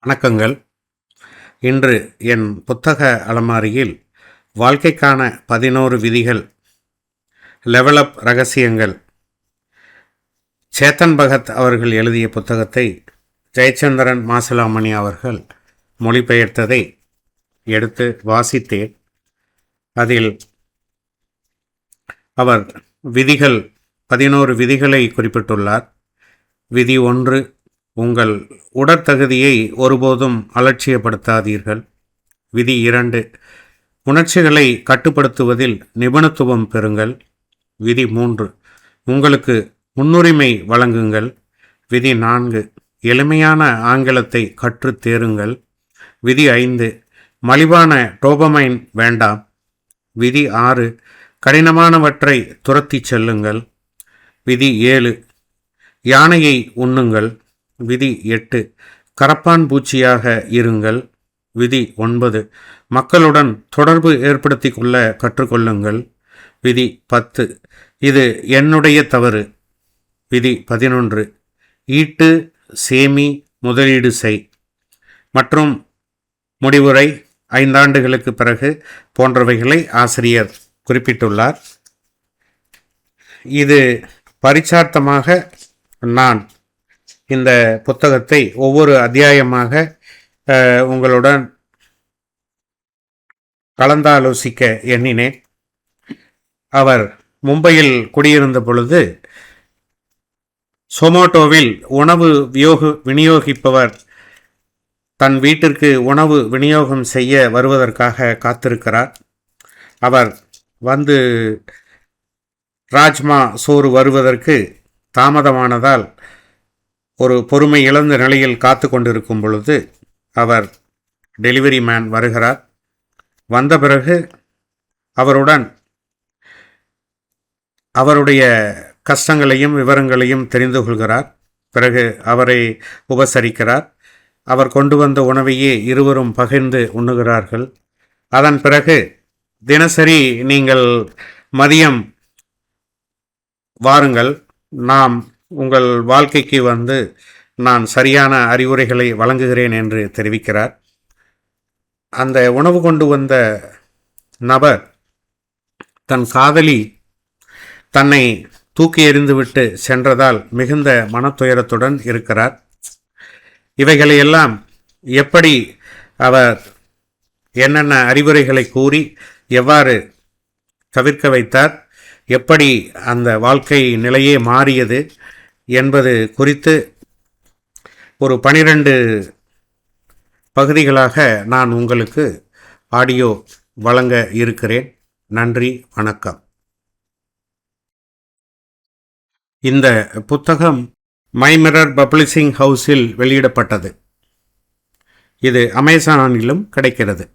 வணக்கங்கள். இன்று என் புத்தக அலமாரியில் வாழ்க்கைக்கான 11 விதிகள், லெவலப் ரகசியங்கள், சேத்தன் பகத் அவர்கள் எழுதிய புத்தகத்தை ஜெயச்சந்திரன் மாசிலாமணி அவர்கள் மொழிபெயர்த்ததை எடுத்து வாசித்தேன். அதில் அவர் 11 விதிகளை குறிப்பிட்டுள்ளார். விதி 1, உங்கள் உடற்தகுதியை ஒருபோதும் அலட்சியப்படுத்தாதீர்கள். விதி 2, உணர்ச்சிகளை கட்டுப்படுத்துவதில் நிபுணத்துவம் பெறுங்கள். விதி 3, உங்களுக்கு முன்னுரிமை வழங்குங்கள். விதி 4, எளிமையான ஆங்கிலத்தை கற்றுத் தேருங்கள். விதி 5, மலிவான டோபமைன் வேண்டாம். விதி 6, கடினமானவற்றை துரத்திச் செல்லுங்கள். விதி 7, யானையை உண்ணுங்கள். விதி 8, கரப்பான் பூச்சியாக இருங்கள். விதி 9, மக்களுடன் தொடர்பு ஏற்படுத்தி கொள்ள கற்றுக்கொள்ளுங்கள். விதி 10, இது என்னுடைய தவறு. விதி 11, ஈட்டு, சேமி, முதலீடு செய். மற்றும் முடிவுரை 5 ஆண்டுகளுக்கு பிறகு போன்றவைகளை ஆசிரியர் குறிப்பிட்டுள்ளார். இது பரிச்சார்த்தமாக நான் இந்த புத்தகத்தை ஒவ்வொரு அத்தியாயமாக உங்களுடன் கலந்தாலோசிக்க எண்ணினேன். அவர் மும்பையில் குடியிருந்த பொழுது சொமோட்டோவில் உணவு விநியோகிப்பவர் தன் வீட்டிற்கு உணவு விநியோகம் செய்ய வருவதற்காக காத்திருக்கிறார். அவர் வந்து ராஜ்மா சோறு வருவதற்கு தாமதமானதால் ஒரு பொறுமை இழந்த நிலையில் காத்து கொண்டிருக்கும் பொழுது அவர் டெலிவரி மேன் வருகிறார். வந்த பிறகு அவருடன் அவருடைய கஷ்டங்களையும் விவரங்களையும் தெரிந்து கொள்கிறார். பிறகு அவரை உபசரிக்கிறார். அவர் கொண்டு வந்த உணவையே இருவரும் பகிர்ந்து உண்ணுகிறார்கள். அதன் பிறகு தினசரி நீங்கள் மதியம் வாருங்கள், நாம் உங்கள் வாழ்க்கைக்கு வந்து நான் சரியான அறிவுரைகளை வழங்குகிறேன் என்று தெரிவிக்கிறார். அந்த உணவு கொண்டு வந்த நபர் தன் காதலி தன்னை தூக்கி எறிந்துவிட்டு சென்றதால் மிகுந்த மனத்துயரத்துடன் இருக்கிறார். இவைகளையெல்லாம் எப்படி அவர் என்னென்ன அறிவுரைகளை கூறி எவ்வாறு தவிர்க்க வைத்தார், எப்படி அந்த வாழ்க்கை நிலையே மாறியது என்பது குறித்து ஒரு 12 பகுதிகளாக நான் உங்களுக்கு ஆடியோ வழங்க இருக்கிறேன். நன்றி, வணக்கம். இந்த புத்தகம் மை மிரர் பப்ளிஷிங் ஹவுஸில் வெளியிடப்பட்டது. இது அமேசானிலும் கிடைக்கிறது.